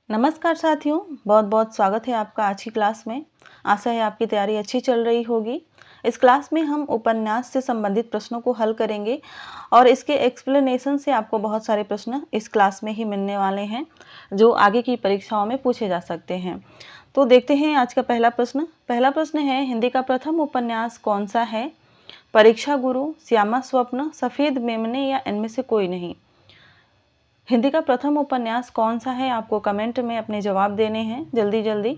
नमस्कार साथियों, बहुत बहुत स्वागत है आपका आज की क्लास में। आशा है आपकी तैयारी अच्छी चल रही होगी। इस क्लास में हम उपन्यास से संबंधित प्रश्नों को हल करेंगे और इसके एक्सप्लेनेशन से आपको बहुत सारे प्रश्न इस क्लास में ही मिलने वाले हैं जो आगे की परीक्षाओं में पूछे जा सकते हैं। तो देखते हैं आज का पहला प्रश्न। पहला प्रश्न है, हिंदी का प्रथम उपन्यास कौन सा है? परीक्षा गुरु, श्यामा स्वप्न, सफ़ेद मेमने या इनमें से कोई नहीं? हिंदी का प्रथम उपन्यास कौन सा है? आपको कमेंट में अपने जवाब देने हैं जल्दी जल्दी।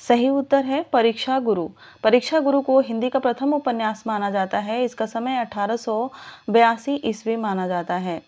सही उत्तर है परीक्षा गुरु। परीक्षा गुरु को हिंदी का प्रथम उपन्यास माना जाता है। इसका समय 1882 ईस्वी माना जाता है।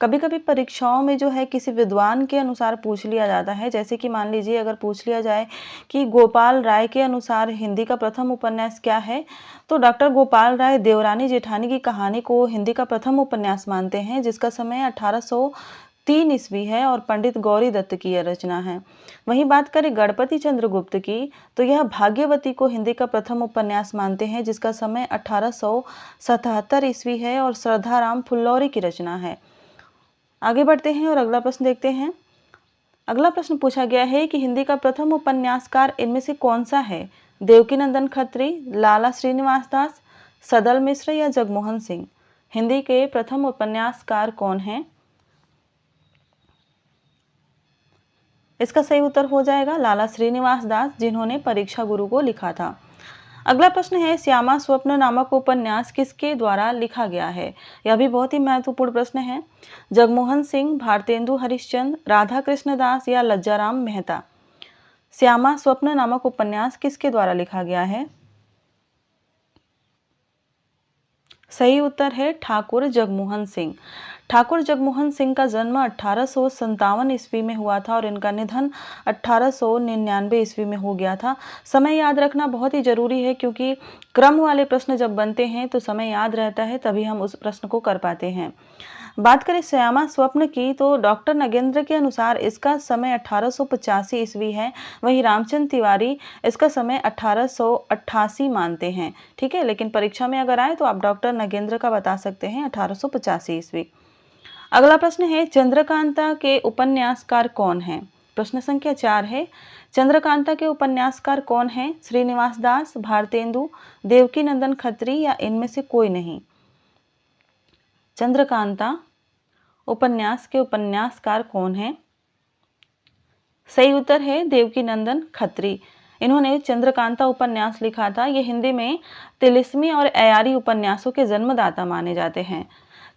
कभी कभी परीक्षाओं में जो है किसी विद्वान के अनुसार पूछ लिया जाता है, जैसे कि मान लीजिए अगर पूछ लिया जाए कि गोपाल राय के अनुसार हिंदी का प्रथम उपन्यास क्या है, तो डॉक्टर गोपाल राय देवरानी जेठानी की कहानी को हिंदी का प्रथम उपन्यास मानते हैं, जिसका समय 1803 ईस्वी है और पंडित गौरी दत्त की यह रचना है। वहीं बात करें गणपति चंद्रगुप्त की, तो यह भाग्यवती को हिंदी का प्रथम उपन्यास मानते हैं, जिसका समय 1877 ईस्वी है और श्रद्धाराम फुल्लौरी की रचना है। आगे बढ़ते हैं और अगला प्रश्न देखते हैं। अगला प्रश्न पूछा गया है कि हिंदी का प्रथम उपन्यासकार इनमें से कौन सा है? देवकीनंदन खत्री, लाला श्रीनिवास दास, सदल मिश्र या जगमोहन सिंह? हिंदी के प्रथम उपन्यासकार कौन हैं? इसका सही उत्तर हो जाएगा लाला श्रीनिवास दास, जिन्होंने परीक्षा गुरु को लिखा था। अगला प्रश्न है, श्यामा स्वप्न नामक उपन्यास किसके द्वारा लिखा गया है? यह भी बहुत ही महत्वपूर्ण प्रश्न है। जगमोहन सिंह, भारतेंदु हरिश्चंद्र, राधा कृष्ण दास या लज्जाराम मेहता? श्यामा स्वप्न नामक उपन्यास किसके द्वारा लिखा गया है? सही उत्तर है ठाकुर जगमोहन सिंह। ठाकुर जगमोहन सिंह का जन्म 1857 ईस्वी में हुआ था और इनका निधन 1899 ईस्वी में हो गया था। समय याद रखना बहुत ही जरूरी है, क्योंकि क्रम वाले प्रश्न जब बनते हैं तो समय याद रहता है, तभी हम उस प्रश्न को कर पाते हैं। बात करें श्यामा स्वप्न की, तो डॉक्टर नगेंद्र के अनुसार इसका समय 1885 ईस्वी है। वहीं रामचंद्र तिवारी इसका समय 1888 मानते हैं। ठीक है, लेकिन परीक्षा में अगर आए तो आप डॉक्टर नगेंद्र का बता सकते हैं 1885 ईस्वी। अगला प्रश्न है, चंद्रकांता के उपन्यासकार कौन हैं? प्रश्न संख्या 4 है, चंद्रकांता के उपन्यासकार कौन हैं? श्रीनिवास दास, भारतेंदु, देवकीनंदन खत्री या इनमें से कोई नहीं? चंद्रकांता उपन्यास के उपन्यासकार कौन हैं? सही उत्तर है देवकीनंदन खत्री। इन्होंने चंद्रकांता उपन्यास लिखा था। ये हिंदी में तिलिस्मी और अयारी उपन्यासों के जन्मदाता माने जाते हैं।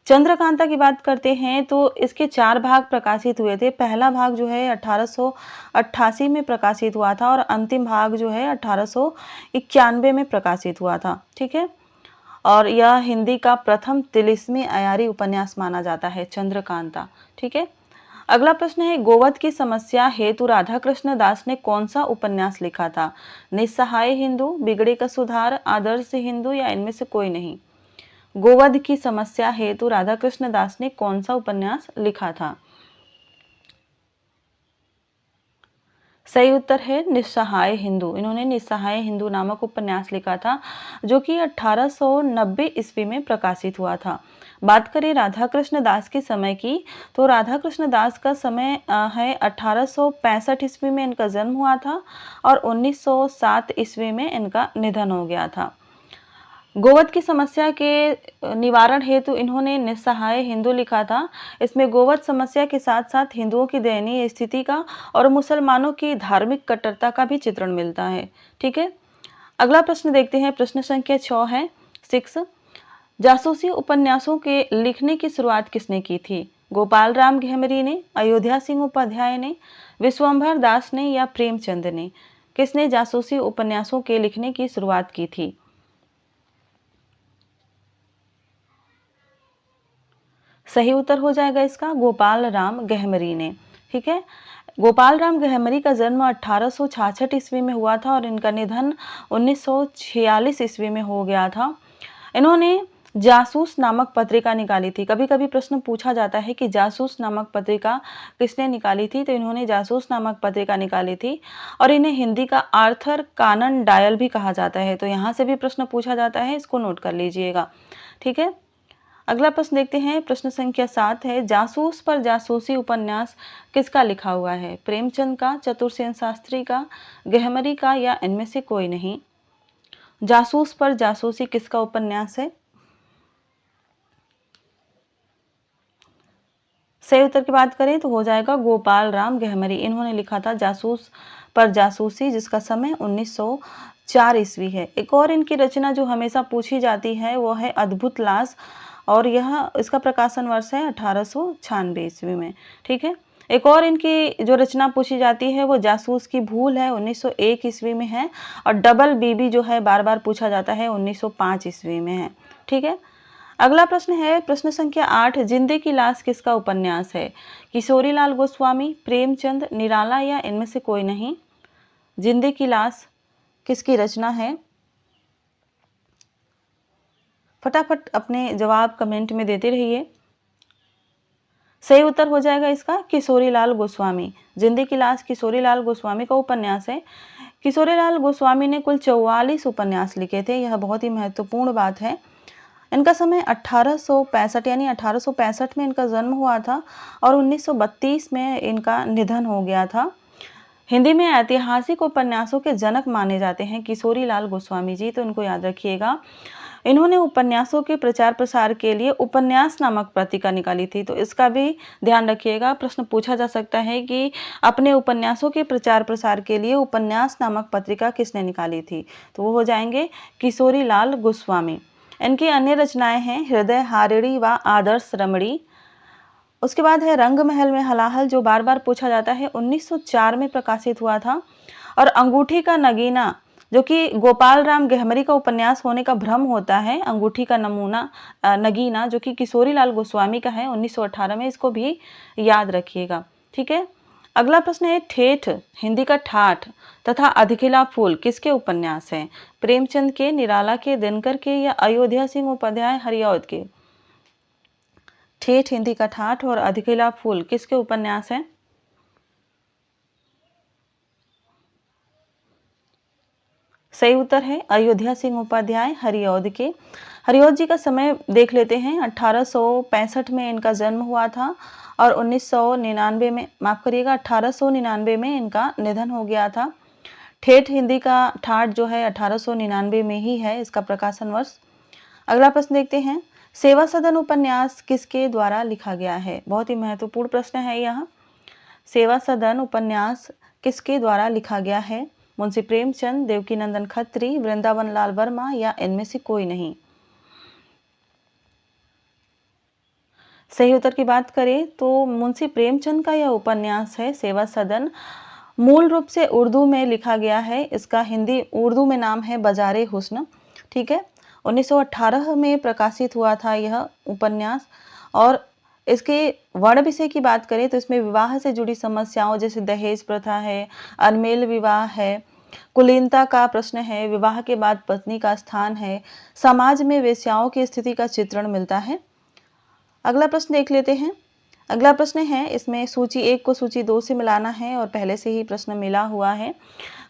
चंद्रकांता की बात करते हैं तो इसके 4 भाग प्रकाशित हुए थे। पहला भाग जो है 1888 में प्रकाशित हुआ था और अंतिम भाग जो है 1891 में प्रकाशित हुआ था। ठीक है, और यह हिंदी का प्रथम तिलिस्मी अयारी उपन्यास माना जाता है चंद्रकांता। ठीक है, अगला प्रश्न है, गोवध की समस्या हेतु राधा कृष्ण दास ने कौन सा उपन्यास लिखा था? निस्सहाय हिंदू, बिगड़े का सुधार, आदर्श हिंदू या इनमें से कोई नहीं? गोवध की समस्या हेतु राधा कृष्ण दास ने कौन सा उपन्यास लिखा था? सही उत्तर है निस्सहाय हिंदू। इन्होंने निस्सहाय हिंदू नामक उपन्यास लिखा था, जो कि 1890 ईस्वी में प्रकाशित हुआ था। बात करें राधा कृष्ण दास के समय की, तो राधा कृष्ण दास का समय है 1865 ईस्वी में इनका जन्म हुआ था और 1907 ईस्वी में इनका निधन हो गया था। गोवध की समस्या के निवारण हेतु इन्होंने निस्सहाय हिंदू लिखा था। इसमें गोवध समस्या के साथ साथ हिंदुओं की दयनीय स्थिति का और मुसलमानों की धार्मिक कट्टरता का भी चित्रण मिलता है। ठीक है, अगला प्रश्न देखते हैं। प्रश्न संख्या 6 है, 6। जासूसी उपन्यासों के लिखने की शुरुआत किसने की थी? गोपाल राम गहमरी ने, अयोध्या सिंह उपाध्याय ने, विश्वंभर दास ने या प्रेमचंद ने? किसने जासूसी उपन्यासों के लिखने की शुरुआत की थी? सही उत्तर हो जाएगा इसका गोपाल राम गहमरी ने। ठीक है, गोपाल राम गहमरी का जन्म 1866 ईस्वी में हुआ था और इनका निधन 1946 ईस्वी में हो गया था। इन्होंने जासूस नामक पत्रिका निकाली थी। कभी कभी प्रश्न पूछा जाता है कि जासूस नामक पत्रिका किसने निकाली थी, तो इन्होंने जासूस नामक पत्रिका निकाली थी और इन्हें हिंदी का आर्थर कानन डायल भी कहा जाता है। तो यहाँ से भी प्रश्न पूछा जाता है, इसको नोट कर लीजिएगा। ठीक है, अगला प्रश्न देखते हैं, प्रश्न संख्या 7 है, जासूस पर जासूसी उपन्यास किसका लिखा हुआ है? प्रेमचंद का, चतुरसेन शास्त्री का, गहमरी का या इनमें से कोई नहीं? जासूस पर जासूसी किसका उपन्यास है? सही उत्तर की बात करें तो हो जाएगा गोपाल राम गहमरी। इन्होंने लिखा था जासूस पर जासूसी, जिसका समय 1904 ईस्वी है। एक और इनकी रचना जो हमेशा पूछी जाती है वो है अद्भुत लाश, और यह इसका प्रकाशन वर्ष है 1896 ईस्वी में। ठीक है। एक और इनकी जो रचना पूछी जाती है वो जासूस की भूल है, 1901 ईस्वी में है। और डबल बीबी जो है बार बार पूछा जाता है, 1905 ईस्वी में है। ठीक है। अगला प्रश्न है, प्रश्न संख्या 8, जिंदे की लाश किसका उपन्यास है? किशोरीलाल गोस्वामी, प्रेमचंद, निराला या इनमें से कोई नहीं? जिंदे की लाश किसकी रचना है? फटाफट अपने जवाब कमेंट में देते रहिए। सही उत्तर हो जाएगा इसका किशोरीलाल गोस्वामी। जिंदे की लाश किशोरीलाल गोस्वामी का उपन्यास है। किशोरीलाल गोस्वामी ने कुल 44 उपन्यास लिखे थे, यह बहुत ही महत्वपूर्ण बात है। इनका समय 1865 यानी 1865 में इनका जन्म हुआ था और 1932 में इनका निधन हो गया था। हिंदी में ऐतिहासिक उपन्यासों के जनक माने जाते हैं किशोरीलाल गोस्वामी जी, तो इनको याद रखिएगा। इन्होंने उपन्यासों के प्रचार प्रसार के लिए उपन्यास नामक पत्रिका निकाली थी, तो इसका भी ध्यान रखिएगा। प्रश्न पूछा जा सकता है कि अपने उपन्यासों के प्रचार प्रसार के लिए उपन्यास नामक पत्रिका किसने निकाली थी? तो वो हो जाएंगे किशोरीलाल गोस्वामी। इनकी अन्य रचनाएं हैं हृदय हारिणी व आदर्श रमणी। उसके बाद है रंग महल में हलाहल, जो बार बार पूछा जाता है, 1904 में प्रकाशित हुआ था। और अंगूठी का नगीना, जो कि गोपाल राम गहमरी का उपन्यास होने का भ्रम होता है। अंगूठी का नमूना नगीना जो कि किशोरीलाल गोस्वामी का है, 1918 में। इसको भी याद रखिएगा। ठीक है। अगला प्रश्न है, ठेठ हिंदी का ठाठ तथा अधखिला फूल किसके उपन्यास हैं? प्रेमचंद के, निराला के, दिनकर के या अयोध्या सिंह उपाध्याय हरिऔध के? ठेठ हिंदी का ठाठ और अधखिला फूल किसके उपन्यास हैं? सही उत्तर है अयोध्या सिंह उपाध्याय हरिऔध के। हरिऔध जी का समय देख लेते हैं। 1865 में इनका जन्म हुआ था और 1999 में, माफ करिएगा, 1899 में इनका निधन हो गया था। ठेठ हिंदी का ठाठ जो है 1899 में ही है इसका प्रकाशन वर्ष। अगला प्रश्न देखते हैं, सेवा सदन उपन्यास किसके द्वारा लिखा गया है? बहुत ही महत्वपूर्ण प्रश्न है यह। सेवा सदन उपन्यास किसके द्वारा लिखा गया है? मुंशी प्रेमचंद, देवकीनंदन खत्री, वृंदावन लाल वर्मा या इनमें से कोई नहीं? सही उत्तर की बात करें तो मुंशी प्रेमचंद का यह उपन्यास है सेवा सदन। मूल रूप से उर्दू में लिखा गया है। इसका हिंदी उर्दू में नाम है बाजारे हुस्न। ठीक है। 1918 में प्रकाशित हुआ था यह उपन्यास। और इसके वर्ण विषय की बात करें तो इसमें विवाह से जुड़ी समस्याओं जैसे दहेज प्रथा है, अनमेल विवाह है, कुलीनता का प्रश्न है, विवाह के बाद पत्नी का स्थान है, समाज में वेश्याओं की स्थिति का चित्रण मिलता है। अगला प्रश्न देख लेते हैं। अगला प्रश्न है, इसमें सूची 1 को सूची 2 से मिलाना है और पहले से ही प्रश्न मिला हुआ है।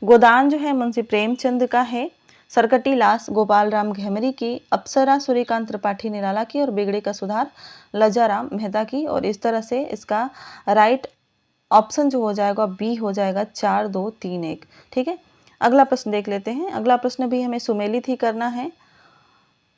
गोदान जो है मुंशी प्रेमचंद का है, सरकटी लाश गोपाल राम गहमरी की, अप्सरा सूर्यकांत त्रिपाठी निराला की और बिगड़े का सुधार लज्जाराम मेहता की। और इस तरह से इसका राइट ऑप्शन जो हो जाएगा बी हो जाएगा 4 2 3 1। ठीक है। अगला प्रश्न देख लेते हैं। अगला प्रश्न भी हमें सुमेलित ही करना है।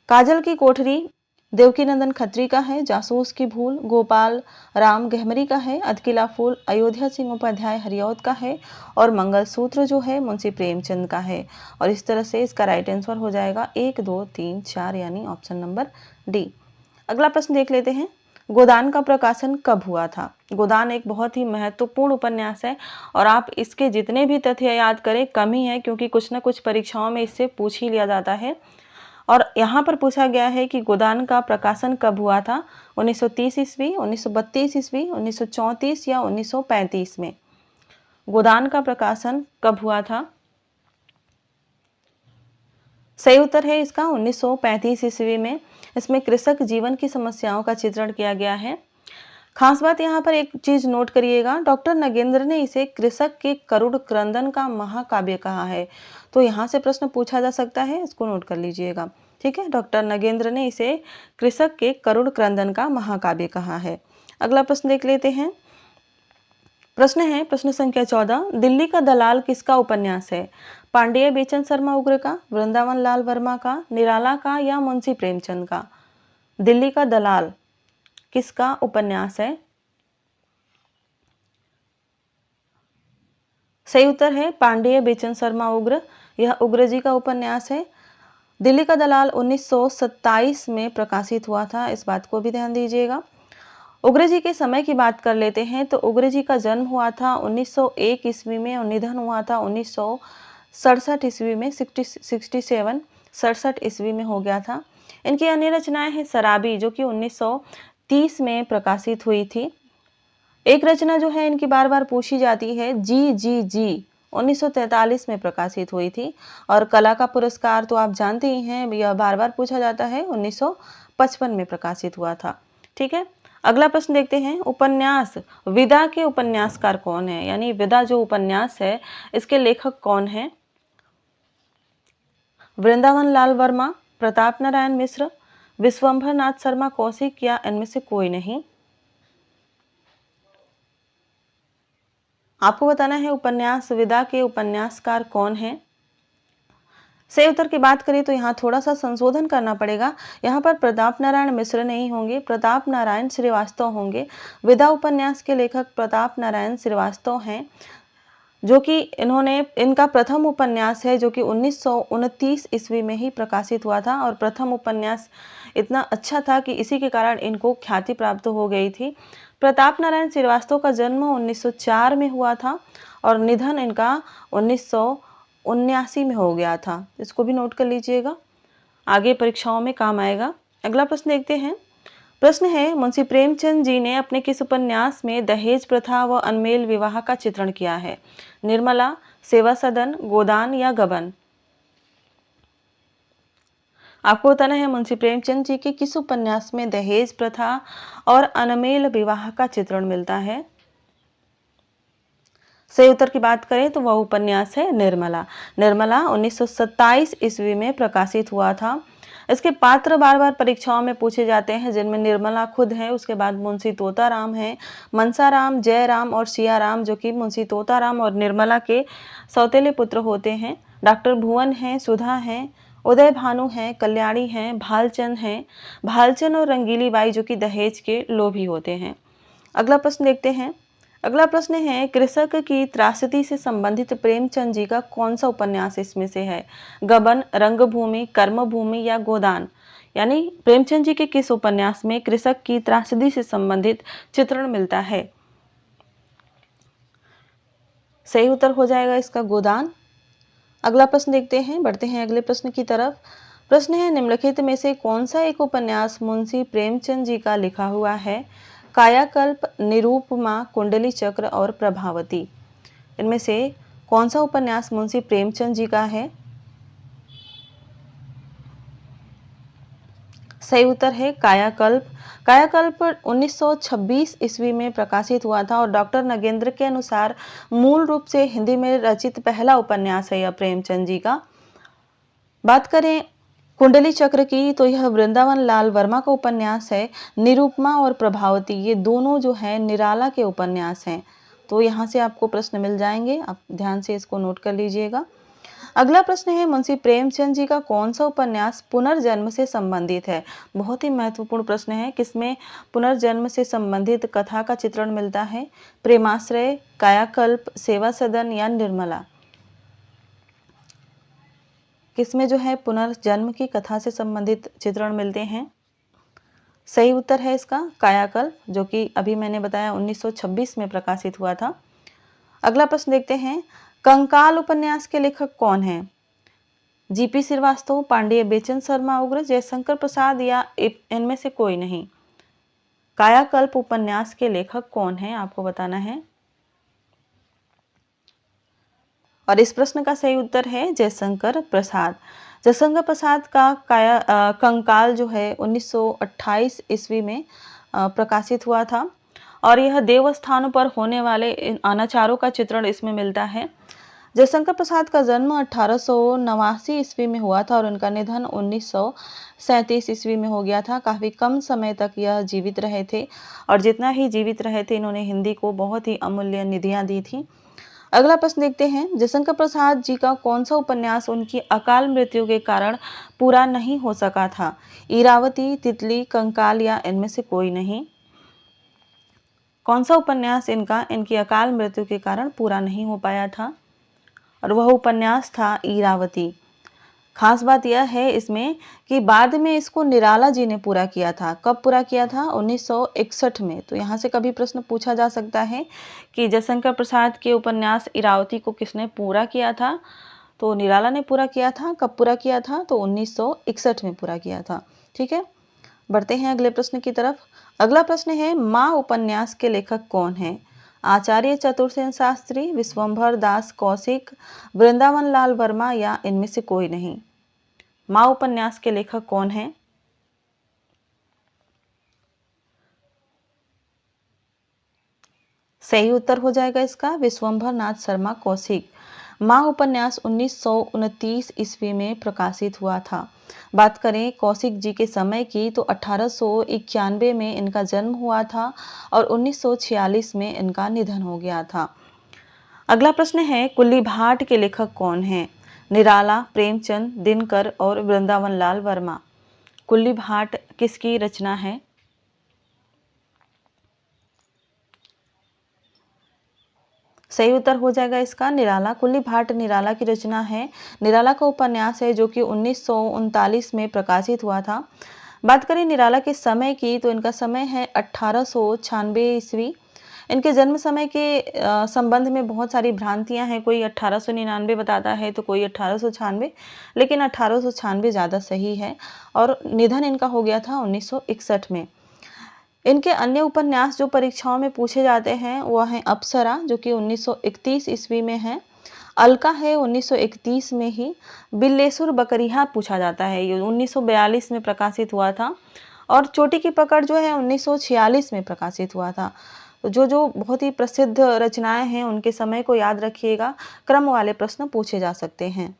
काजल की कोठरी देवकीनंदन खत्री का है, जासूस की भूल गोपाल राम गहमरी का है, अधकिला फूल अयोध्या सिंह उपाध्याय हरिऔध का है और मंगलसूत्र जो है मुंशी प्रेमचंद का है। और इस तरह से इसका राइट आंसर हो जाएगा 1 2 3 4 यानी ऑप्शन नंबर डी। अगला प्रश्न देख लेते हैं, गोदान का प्रकाशन कब हुआ था? गोदान एक बहुत ही महत्वपूर्ण उपन्यास है और आप इसके जितने भी तथ्य याद करें कम ही है, क्योंकि कुछ न कुछ परीक्षाओं में इससे पूछ ही लिया जाता है। और यहाँ पर पूछा गया है कि गोदान का प्रकाशन कब हुआ था? 1930 ईस्वी, 1932 ईस्वी, 1934 या 1935 में? गोदान का प्रकाशन कब हुआ था? सही उत्तर है इसका 1935 ईस्वी में। इसमें कृषक जीवन की समस्याओं का चित्रण किया गया है। खास बात यहाँ पर एक चीज नोट करिएगा, डॉक्टर नगेंद्र ने इसे कृषक के करुण क्रंदन का महाकाव्य कहा है। तो यहाँ से प्रश्न पूछा जा सकता है, इसको नोट कर लीजिएगा। ठीक है, डॉक्टर नगेंद्र ने इसे कृषक के करुण क्रंदन का महाकाव्य कहा है। अगला प्रश्न देख लेते हैं। प्रश्न है प्रश्न संख्या 14, दिल्ली का दलाल किसका उपन्यास है? पांडेय बेचन शर्मा उग्र का, वृंदावन लाल वर्मा का, निराला का या मुंशी प्रेमचंद का? दिल्ली का दलाल किसका उपन्यास है? सही उत्तर है पांडेय बेचन शर्मा उग्र। यह उग्र जी का उपन्यास है। दिल्ली का दलाल 1927 में प्रकाशित हुआ था, इस बात को भी ध्यान दीजिएगा। उग्र जी के समय की बात कर लेते हैं तो उग्र जी का जन्म हुआ था 1901 ईस्वी में और निधन हुआ था 1967 ईस्वी में, 67 ईस्वी में हो गया था। इनकी अन्य रचनाएं हैं शराबी, जो कि 1930 में प्रकाशित हुई थी। एक रचना जो है इनकी बार बार पूछी जाती है, जी जी जी, 1943 में प्रकाशित हुई थी। और कला का पुरस्कार तो आप जानते ही हैं, यह बार बार पूछा जाता है, 1955 में प्रकाशित हुआ था। ठीक है, अगला प्रश्न देखते हैं। उपन्यास विदा के उपन्यासकार कौन है? यानी विदा जो उपन्यास है इसके लेखक कौन है? वृंदावन लाल वर्मा, प्रताप नारायण मिश्र, विश्वंभर नाथ शर्मा कौशिक या इनमें से कोई नहीं? आपको बताना है उपन्यास विदा के उपन्यासकार कौन है। सही उत्तर की बात करें तो यहाँ थोड़ा सा संशोधन करना पड़ेगा। यहाँ पर प्रताप नारायण मिश्र नहीं होंगे, प्रताप नारायण श्रीवास्तव होंगे। विदा उपन्यास के लेखक प्रताप नारायण श्रीवास्तव हैं, जो कि इनका प्रथम उपन्यास है, जो कि 1929 ईस्वी में ही प्रकाशित हुआ था। और प्रथम उपन्यास इतना अच्छा था कि इसी के कारण इनको ख्याति प्राप्त हो गई थी। प्रताप नारायण श्रीवास्तव का जन्म 1904 में हुआ था और निधन इनका 1979 में हो गया था। इसको भी नोट कर लीजिएगा, आगे परीक्षाओं में काम आएगा। अगला प्रश्न देखते हैं। प्रश्न है, मुंशी प्रेमचंद जी ने अपने किस उपन्यास में दहेज प्रथा व अनमेल विवाह का चित्रण किया है? निर्मला, सेवा सदन, गोदान या गबन? आपको बताना है मुंशी प्रेमचंद जी के किस उपन्यास में दहेज प्रथा और अनमेल विवाह का चित्रण मिलता है? सही उत्तर की बात करें तो वह उपन्यास है निर्मला। निर्मला 1927 ईस्वी में प्रकाशित हुआ था। इसके पात्र बार बार परीक्षाओं में पूछे जाते हैं, जिनमें निर्मला खुद है, उसके बाद मुंशी तोताराम है, मनसाराम, जयराम और सियाराम, जो कि मुंशी तोताराम और निर्मला के सौतेले पुत्र होते हैं। डॉक्टर भुवन हैं, सुधा हैं, उदय भानु हैं, कल्याणी हैं, भालचंद हैं, भालचंद और रंगीली बाई, जो कि दहेज के लोभी होते हैं। अगला प्रश्न देखते हैं। अगला प्रश्न है, कृषक की त्रासदी से संबंधित प्रेमचंद जी का कौन सा उपन्यास इसमें से है? गबन, रंगभूमि, कर्मभूमि या गोदान? यानी प्रेमचंद जी के किस उपन्यास में कृषक की त्रासदी से संबंधित चित्रण मिलता है? सही उत्तर हो जाएगा इसका गोदान। अगला प्रश्न देखते हैं, बढ़ते हैं अगले प्रश्न की तरफ। प्रश्न है, निम्नलिखित में से कौन सा एक उपन्यास मुंशी प्रेमचंद जी का लिखा हुआ है? कायाकल्प, निरूपमा, कुंडली चक्र और प्रभावती? इनमें से कौन सा उपन्यास मुंशी प्रेमचंद जी का है? सही उत्तर है कायाकल्प। कायाकल्प 1926 ईस्वी में प्रकाशित हुआ था और डॉक्टर नगेंद्र के अनुसार मूल रूप से हिंदी में रचित पहला उपन्यास है यह प्रेमचंद जी का। बात करें कुंडली चक्र की तो यह वृंदावन लाल वर्मा का उपन्यास है। निरूपमा और प्रभावती ये दोनों जो है निराला के उपन्यास हैं। तो यहाँ से आपको प्रश्न मिल जाएंगे, आप ध्यान से इसको नोट कर लीजिएगा। अगला प्रश्न है, मुंशी प्रेमचंद जी का कौन सा उपन्यास पुनर्जन्म से संबंधित है? बहुत ही महत्वपूर्ण प्रश्न है, किसमें पुनर्जन्म से संबंधित कथा का चित्रण मिलता है? प्रेमाश्रय, कायाकल्प, सेवा सदन या निर्मला? किसमें जो है पुनर्जन्म की कथा से संबंधित चित्रण मिलते हैं? सही उत्तर है इसका कायाकल्प, जो कि अभी मैंने बताया 1926 में प्रकाशित हुआ था। अगला प्रश्न देखते हैं, कंकाल उपन्यास के लेखक कौन हैं? जीपी श्रीवास्तव, पांडेय बेचन शर्मा उग्र, जयशंकर प्रसाद या इनमें से कोई नहीं? कायाकल्प उपन्यास के लेखक कौन हैं आपको बताना है। और इस प्रश्न का सही उत्तर है जयशंकर प्रसाद। जयशंकर प्रसाद का कंकाल जो है 1928 ईस्वी में प्रकाशित हुआ था और यह देवस्थानों पर होने वाले अनाचारों का चित्रण इसमें मिलता है। जयशंकर प्रसाद का जन्म 1889 ईस्वी में हुआ था और उनका निधन 1937 ईस्वी में हो गया था। काफ़ी कम समय तक यह जीवित रहे थे और जितना ही जीवित रहे थे इन्होंने हिंदी को बहुत ही अमूल्य निधियां दी थी। अगला प्रश्न देखते हैं, जयशंकर प्रसाद जी का कौन सा उपन्यास उनकी अकाल मृत्यु के कारण पूरा नहीं हो सका था? इरावती, तितली, कंकाल या इनमें से कोई नहीं? कौन सा उपन्यास इनकी अकाल मृत्यु के कारण पूरा नहीं हो पाया था? और वह उपन्यास था इरावती। खास बात यह है इसमें कि बाद में इसको निराला जी ने पूरा किया था। कब पूरा किया था? 1961 में। तो यहाँ से कभी प्रश्न पूछा जा सकता है कि जयशंकर प्रसाद के उपन्यास इरावती को किसने पूरा किया था? तो निराला ने पूरा किया था। कब पूरा किया था? तो 1961 में पूरा किया था। ठीक है, बढ़ते हैं अगले प्रश्न की तरफ। अगला प्रश्न है, माँ उपन्यास के लेखक कौन है? आचार्य चतुरसेन शास्त्री, विश्वंभर दास कौशिक, वृंदावन लाल वर्मा या इनमें से कोई नहीं? माँ उपन्यास के लेखक कौन है? सही उत्तर हो जाएगा इसका विश्वंभर नाथ शर्मा कौशिक। माँ उपन्यास 1929 ईस्वी में प्रकाशित हुआ था। बात करें कौशिक जी के समय की तो 1891 में इनका जन्म हुआ था और 1946 में इनका निधन हो गया था। अगला प्रश्न है, कुल्ली भाट के लेखक कौन हैं? निराला, प्रेमचंद, दिनकर और वृंदावन लाल वर्मा। कुल्ली भाट किसकी रचना है? सही उत्तर हो जाएगा इसका निराला। कुल्ली भाट निराला की रचना है। निराला का उपन्यास है जो कि 1939 में प्रकाशित हुआ था। बात करें निराला के समय की तो इनका समय है 1896 ईस्वी। इनके जन्म समय के संबंध में बहुत सारी भ्रांतियां हैं। कोई 1899 बताता है तो कोई 1896, लेकिन 1896 ज़्यादा सही है। और निधन इनका हो गया था 1961 में। इनके अन्य उपन्यास जो परीक्षाओं में पूछे जाते हैं वह है अप्सरा जो कि 1931 ईस्वी में है। अलका है 1931 में ही। बिल्लेसुर बकरिया पूछा जाता है, ये 1942 में प्रकाशित हुआ था। और चोटी की पकड़ जो है 1946 में प्रकाशित हुआ था। तो जो जो बहुत ही प्रसिद्ध रचनाएं हैं उनके समय को याद रखिएगा, क्रम वाले प्रश्न पूछे जा सकते हैं।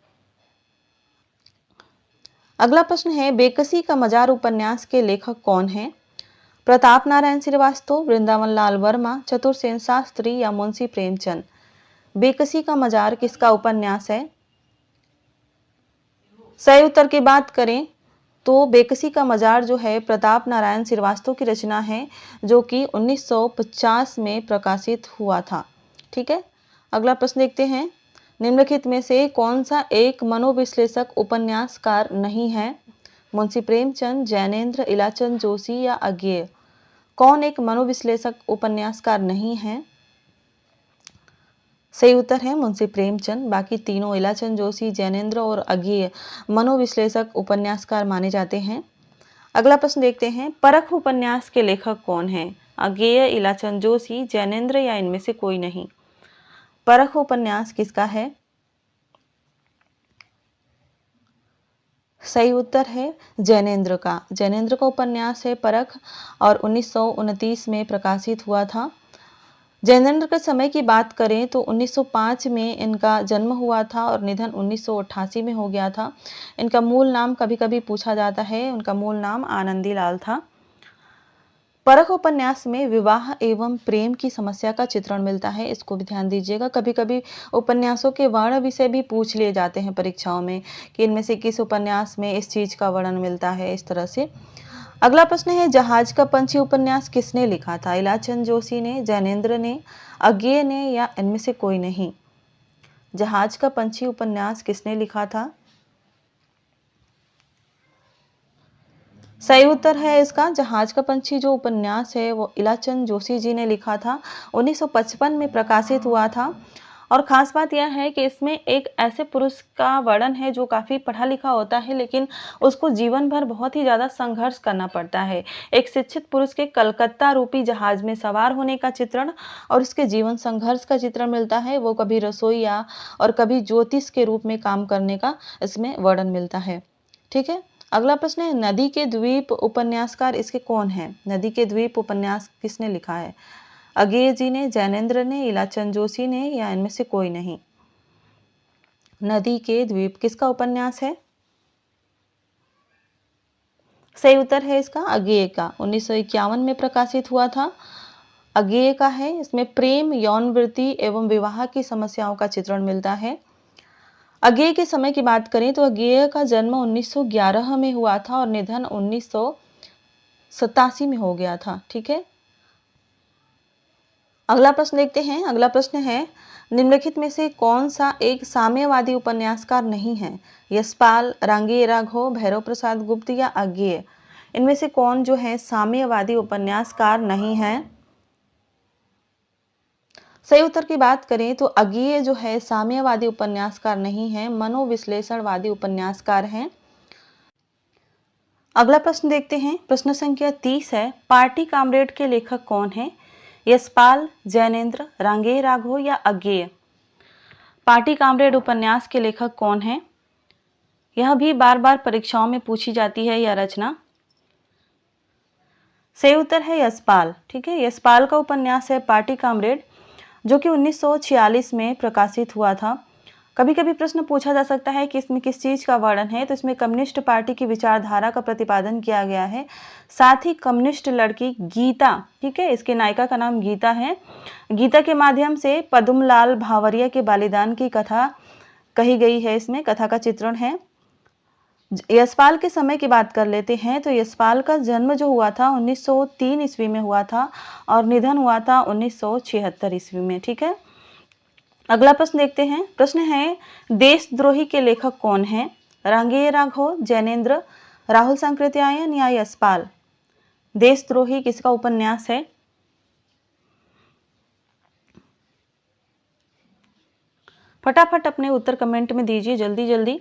अगला प्रश्न है, बेकसी का मजार उपन्यास के लेखक कौन है? प्रताप नारायण श्रीवास्तव, वृंदावन लाल वर्मा, चतुरसेन शास्त्री या मुंशी प्रेमचंद। बेकसी का मजार किसका उपन्यास है? सही उत्तर की बात करें तो बेकसी का मजार जो है प्रताप नारायण श्रीवास्तव की रचना है जो कि 1950 में प्रकाशित हुआ था। ठीक है, अगला प्रश्न देखते हैं, निम्नलिखित में से कौन सा एक मनोविश्लेषक उपन्यासकार नहीं है? मुंशी प्रेमचंद, जैनेन्द्र, इलाचंद जोशी या अज्ञेय। कौन एक मनोविश्लेषक उपन्यासकार नहीं है? सही उत्तर है मुंशी प्रेमचंद। बाकी तीनों इलाचंद जोशी, जैनेन्द्र और अज्ञेय मनोविश्लेषक उपन्यासकार माने जाते हैं। अगला प्रश्न देखते हैं, परख उपन्यास के लेखक कौन है? अज्ञेय, इलाचंद जोशी, जैनेन्द्र या इनमें से कोई नहीं? परख उपन्यास किसका है? सही उत्तर है जैनेन्द्र का। जैनेन्द्र का उपन्यास है परख और 1929 में प्रकाशित हुआ था। जैनेन्द्र के समय की बात करें तो 1905 में इनका जन्म हुआ था और निधन 1988 में हो गया था। इनका मूल नाम कभी कभी पूछा जाता है, उनका मूल नाम आनंदी लाल था। परख उपन्यास में विवाह एवं प्रेम की समस्या का चित्रण मिलता है, इसको भी ध्यान दीजिएगा। कभी कभी उपन्यासों के वर्ण विषय भी पूछ लिए जाते हैं परीक्षाओं में कि इनमें से किस उपन्यास में इस चीज का वर्णन मिलता है, इस तरह से। अगला प्रश्न है, जहाज का पंछी उपन्यास किसने लिखा था? इलाचंद जोशी ने, जैनेन्द्र ने, अज्ञेय ने या इनमें से कोई नहीं? जहाज का पंछी उपन्यास किसने लिखा था? सही उत्तर है इसका जहाज का पंछी जो उपन्यास है वो इलाचंद जोशी जी ने लिखा था। 1955 में प्रकाशित हुआ था। और खास बात यह है कि इसमें एक ऐसे पुरुष का वर्णन है जो काफ़ी पढ़ा लिखा होता है लेकिन उसको जीवन भर बहुत ही ज़्यादा संघर्ष करना पड़ता है। एक शिक्षित पुरुष के कलकत्ता रूपी जहाज में सवार होने का चित्रण और उसके जीवन संघर्ष का चित्रण मिलता है। वो कभी रसोईया और कभी ज्योतिष के रूप में काम करने का इसमें वर्णन मिलता है। ठीक है, अगला प्रश्न है, नदी के द्वीप उपन्यासकार इसके कौन हैं? नदी के द्वीप उपन्यास किसने लिखा है? अज्ञेय जी ने, जैनेन्द्र ने, इलाचंद जोशी ने या इनमें से कोई नहीं? नदी के द्वीप किसका उपन्यास है? सही उत्तर है इसका अज्ञेय का, 1951 में प्रकाशित हुआ था। अज्ञेय का है, इसमें प्रेम, यौन वृत्ति एवं विवाह की समस्याओं का चित्रण मिलता है। अज्ञेय के समय की बात करें तो अज्ञेय का जन्म 1911 में हुआ था और निधन 1987 में हो गया था। ठीक है, अगला प्रश्न देखते हैं। अगला प्रश्न है, निम्नलिखित में से कौन सा एक साम्यवादी उपन्यासकार नहीं है? यशपाल, रांगेय राघव, भैरव प्रसाद गुप्त या अज्ञेय? इनमें से कौन जो है साम्यवादी उपन्यासकार नहीं है? सही उत्तर की बात करें तो अज्ञेय जो है साम्यवादी उपन्यासकार नहीं है, मनोविश्लेषणवादी उपन्यासकार हैं। अगला प्रश्न देखते हैं। प्रश्न संख्या 30 है, पार्टी कामरेड के लेखक कौन है? यशपाल, जैनेन्द्र, रांगेय राघव या अज्ञेय? पार्टी कामरेड उपन्यास के लेखक कौन है? यह भी बार बार परीक्षाओं में पूछी जाती है यह रचना। सही उत्तर है यशपाल। ठीक है, यशपाल का उपन्यास है पार्टी कामरेड, जो कि 1946 में प्रकाशित हुआ था। कभी कभी प्रश्न पूछा जा सकता है कि इसमें किस चीज का वर्णन है, तो इसमें कम्युनिस्ट पार्टी की विचारधारा का प्रतिपादन किया गया है। साथ ही कम्युनिस्ट लड़की गीता, ठीक है, इसके नायिका का नाम गीता है, गीता के माध्यम से पद्मलाल भावरिया के बलिदान की कथा कही गई है। इसमें कथा का चित्रण है। यशपाल के समय की बात कर लेते हैं तो यशपाल का जन्म जो हुआ था 1903 ईस्वी में हुआ था और निधन हुआ था 1976 ईस्वी में। ठीक है, अगला प्रश्न देखते हैं। प्रश्न है, देशद्रोही के लेखक कौन है? रांगेय राघव, जैनेन्द्र, राहुल सांकृत्यायन या यशपाल? देशद्रोही किसका उपन्यास है? फटाफट अपने उत्तर कमेंट में दीजिए जल्दी जल्दी।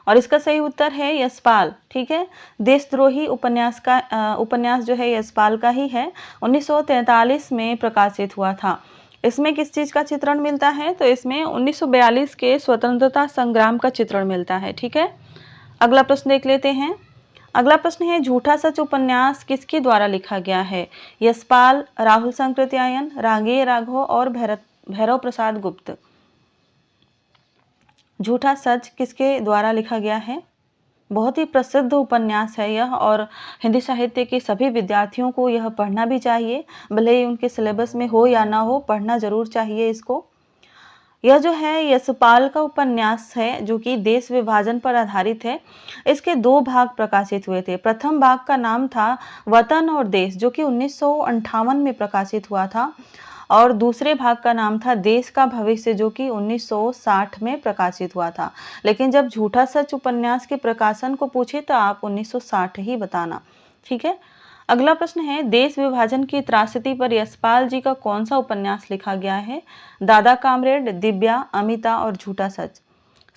और इसका सही उत्तर है यशपाल। ठीक है, देशद्रोही उपन्यास जो है यशपाल का ही है, 1943 में प्रकाशित हुआ था। इसमें किस चीज का चित्रण मिलता है? तो इसमें 1942 के स्वतंत्रता संग्राम का चित्रण मिलता है। ठीक है, अगला प्रश्न देख लेते हैं। अगला प्रश्न है, झूठा सच उपन्यास किसके द्वारा लिखा गया है? यशपाल, राहुल सांकृत्यायन, रांगेय राघव और भैरव प्रसाद गुप्त? झूठा सच किसके द्वारा लिखा गया है? बहुत ही प्रसिद्ध उपन्यास है यह और हिंदी साहित्य के सभी विद्यार्थियों को यह पढ़ना भी चाहिए, भले ही उनके सिलेबस में हो या ना हो, पढ़ना जरूर चाहिए इसको। यह जो है यशपाल का उपन्यास है जो कि देश विभाजन पर आधारित है। इसके 2 भाग प्रकाशित हुए थे। प्रथम भाग का नाम था वतन और देश, जो कि 1958 में प्रकाशित हुआ था, और दूसरे भाग का नाम था देश का भविष्य, जो कि 1960 में प्रकाशित हुआ था। लेकिन जब झूठा सच उपन्यास के प्रकाशन को पूछे तो आप 1960 ही बताना। ठीक है, अगला प्रश्न है, देश विभाजन की त्रासदी पर यशपाल जी का कौन सा उपन्यास लिखा गया है? दादा कामरेड, दिव्या, अमिता और झूठा सच?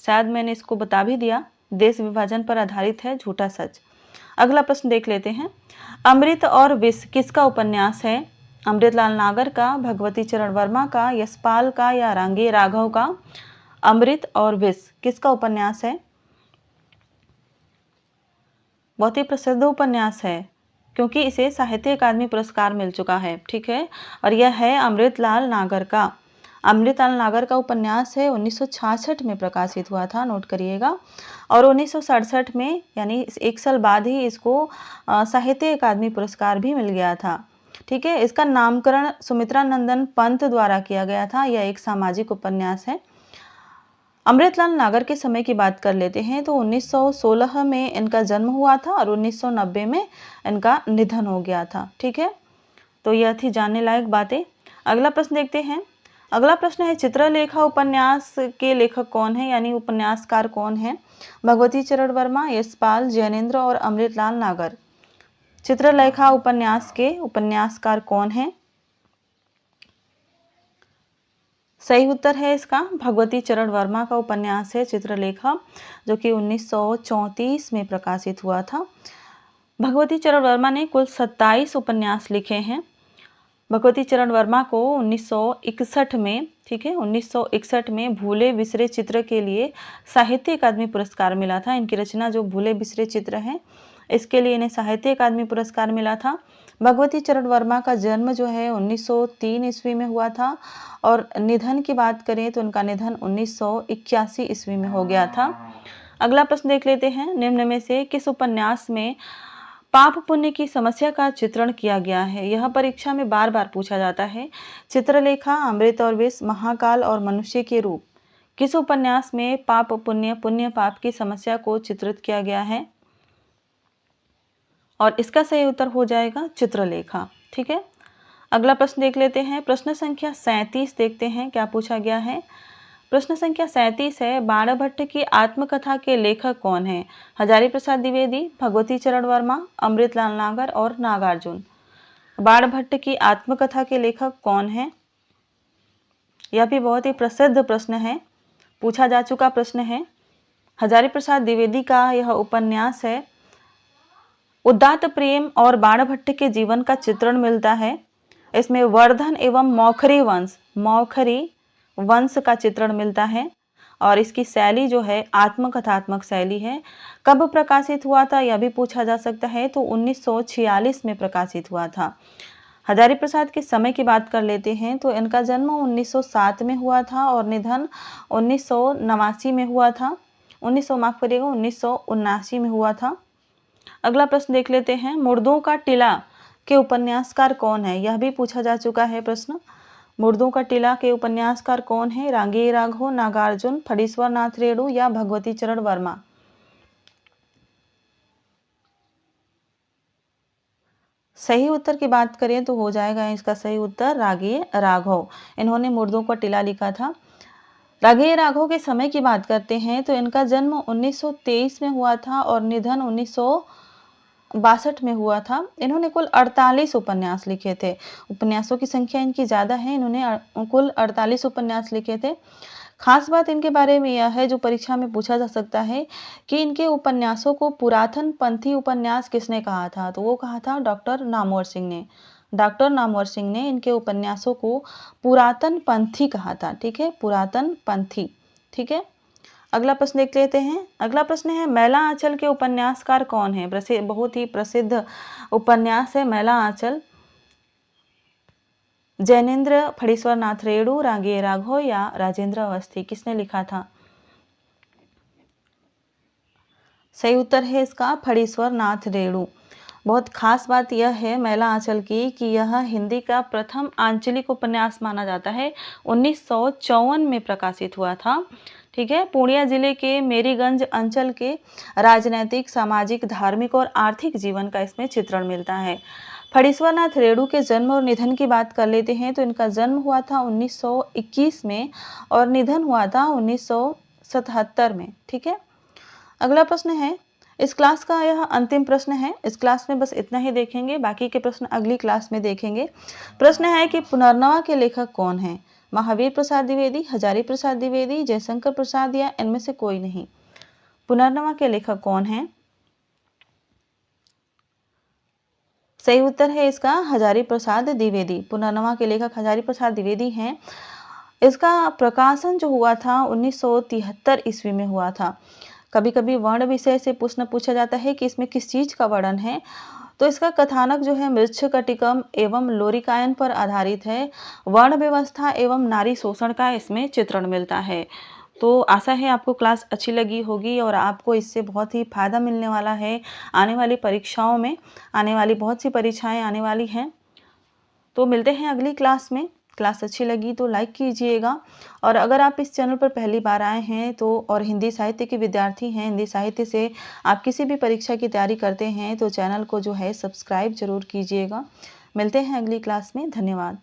शायद मैंने इसको बता भी दिया, देश विभाजन पर आधारित है झूठा सच। अगला प्रश्न देख लेते हैं। अमृत और विष किसका उपन्यास है? अमृतलाल नागर का, भगवती चरण वर्मा का, यशपाल का या रांगेय राघव का? अमृत और विष किसका उपन्यास है? बहुत ही प्रसिद्ध उपन्यास है क्योंकि इसे साहित्य अकादमी पुरस्कार मिल चुका है। ठीक है, और यह है अमृतलाल नागर का। अमृतलाल नागर का उपन्यास है 1966 में प्रकाशित हुआ था, नोट करिएगा। और 1967 में, यानी 1 साल बाद ही इसको साहित्य अकादमी पुरस्कार भी मिल गया था। ठीक है, इसका नामकरण सुमित्रा नंदन पंत द्वारा किया गया था। यह एक सामाजिक उपन्यास है। अमृतलाल नागर के समय की बात कर लेते हैं तो 1916 में इनका जन्म हुआ था और 1990 में इनका निधन हो गया था। ठीक है, तो यह थी जानने लायक बातें। अगला प्रश्न देखते हैं। अगला प्रश्न है, चित्रलेखा उपन्यास के लेखक कौन है, यानी उपन्यासकार कौन है? भगवती चरण वर्मा, यशपाल, जैनेन्द्र और अमृतलाल नागर? चित्रलेखा उपन्यास के उपन्यासकार कौन है? सही उत्तर है इसका भगवती चरण वर्मा का उपन्यास है चित्रलेखा, जो कि 1934 में प्रकाशित हुआ था। भगवती चरण वर्मा ने कुल 27 उपन्यास लिखे हैं। भगवती चरण वर्मा को 1961 में, ठीक है, 1961 में भूले बिसरे चित्र के लिए साहित्य अकादमी पुरस्कार मिला था। इनकी रचना जो भूले बिसरे चित्र है, इसके लिए इन्हें साहित्य अकादमी पुरस्कार मिला था। भगवती चरण वर्मा का जन्म जो है 1903 ईस्वी में हुआ था और निधन की बात करें तो उनका निधन 1981 ईस्वी में हो गया था। अगला प्रश्न देख लेते हैं, निम्न में से किस उपन्यास में पाप पुण्य की समस्या का चित्रण किया गया है? यह परीक्षा में बार बार पूछा जाता है। चित्रलेखा, अमृत और विष, महाकाल और मनुष्य के रूप, किस उपन्यास में पाप पुण्य पुण्य पाप की समस्या को चित्रित किया गया है? और इसका सही उत्तर हो जाएगा चित्रलेखा। ठीक है, अगला प्रश्न देख लेते हैं, प्रश्न संख्या 37 देखते हैं क्या पूछा गया है। प्रश्न संख्या 37 है, बाणभट्ट की आत्मकथा के लेखक कौन है? हजारी प्रसाद द्विवेदी, भगवती चरण वर्मा, अमृतलाल नागर और नागार्जुन। बाणभट्ट की आत्मकथा के लेखक कौन है? यह भी बहुत ही प्रसिद्ध प्रश्न है, पूछा जा चुका प्रश्न है। हजारी प्रसाद द्विवेदी का यह उपन्यास है। उदात्त प्रेम और बाणभट्ट के जीवन का चित्रण मिलता है। इसमें वर्धन एवं मौखरी वंश का चित्रण मिलता है और इसकी शैली जो है आत्मकथात्मक शैली है। कब प्रकाशित हुआ था यह भी पूछा जा सकता है, तो 1946 में प्रकाशित हुआ था। हजारी प्रसाद के समय की बात कर लेते हैं तो इनका जन्म 1907 में हुआ था और निधन 1989 में हुआ था। 1979 में हुआ था। अगला प्रश्न देख लेते हैं, मुर्दों का टीला के उपन्यासकार कौन है? यह भी पूछा जा चुका है प्रश्न। मुर्दों का टीला के उपन्यासकार कौन है? रांगेय राघव, नागार्जुन, फणीश्वर नाथ रेणु या भगवती चरण वर्मा। सही उत्तर की बात करें तो हो जाएगा इसका सही उत्तर रांगेय राघव। इन्होंने मुर्दों का टीला लिखा था। रांगेय राघव के समय की बात करते हैं तो इनका जन्म 1923 में हुआ था और निधन 1962 में हुआ था। इन्होंने कुल 48 उपन्यास लिखे थे। उपन्यासों की संख्या इनकी ज़्यादा है, इन्होंने कुल 48 उपन्यास लिखे थे। खास बात इनके बारे में यह है, जो परीक्षा में पूछा जा सकता है, कि इनके उपन्यासों को पुरातन पंथी उपन्यास किसने कहा था? तो वो कहा था डॉक्टर नामवर सिंह ने। डॉक्टर नामवर सिंह ने इनके उपन्यासों को पुरातन पंथी कहा था। ठीक है, पुरातन पंथी। ठीक है, अगला प्रश्न देख लेते हैं। अगला प्रश्न है, मैला आंचल के उपन्यासकार कौन है? बहुत ही प्रसिद्ध उपन्यास है मैला आंचल। जैनेन्द्र, फणीश्वर नाथ रेणु, रांगेय राघव या राजेंद्र अवस्थी, किसने लिखा था? सही उत्तर है इसका फणीश्वर नाथ रेणु। बहुत खास बात यह है मैला आंचल की कि यह हिंदी का प्रथम आंचलिक उपन्यास माना जाता है। 1954 में प्रकाशित हुआ था। ठीक है, पूर्णिया जिले के मेरीगंज अंचल के राजनैतिक, सामाजिक, धार्मिक और आर्थिक जीवन का इसमें चित्रण मिलता है। फणीश्वर नाथ रेणु के जन्म और निधन की बात कर लेते हैं तो इनका जन्म हुआ था 1921 में और निधन हुआ था 1977 में। ठीक है, अगला प्रश्न है, इस क्लास का यह अंतिम प्रश्न है। इस क्लास में बस इतना ही देखेंगे, बाकी के प्रश्न अगली क्लास में देखेंगे। प्रश्न है कि पुनर्नवा के लेखक कौन है? महावीर प्रसाद द्विवेदी, हजारी प्रसाद द्विवेदी, जयशंकर प्रसाद या इनमें से कोई नहीं। पुनर्नवा के लेखक कौन है? सही उत्तर है इसका हजारी प्रसाद द्विवेदी। पुनर्नवा के लेखक हजारी प्रसाद द्विवेदी हैं। इसका प्रकाशन जो हुआ था 1973 ईस्वी में हुआ था। कभी कभी वर्ण विषय से प्रश्न पूछा जाता है कि इसमें किस चीज का वर्णन है, तो इसका कथानक जो है मृच्छकटिकम एवं लोरिकायन पर आधारित है। वर्ण व्यवस्था एवं नारी शोषण का इसमें चित्रण मिलता है। तो आशा है आपको क्लास अच्छी लगी होगी और आपको इससे बहुत ही फायदा मिलने वाला है आने वाली परीक्षाओं में। आने वाली बहुत सी परीक्षाएं आने वाली हैं, तो मिलते हैं अगली क्लास में। क्लास अच्छी लगी तो लाइक कीजिएगा और अगर आप इस चैनल पर पहली बार आए हैं तो और हिंदी साहित्य के विद्यार्थी हैं, हिंदी साहित्य से आप किसी भी परीक्षा की तैयारी करते हैं तो चैनल को जो है सब्सक्राइब जरूर कीजिएगा। मिलते हैं अगली क्लास में। धन्यवाद।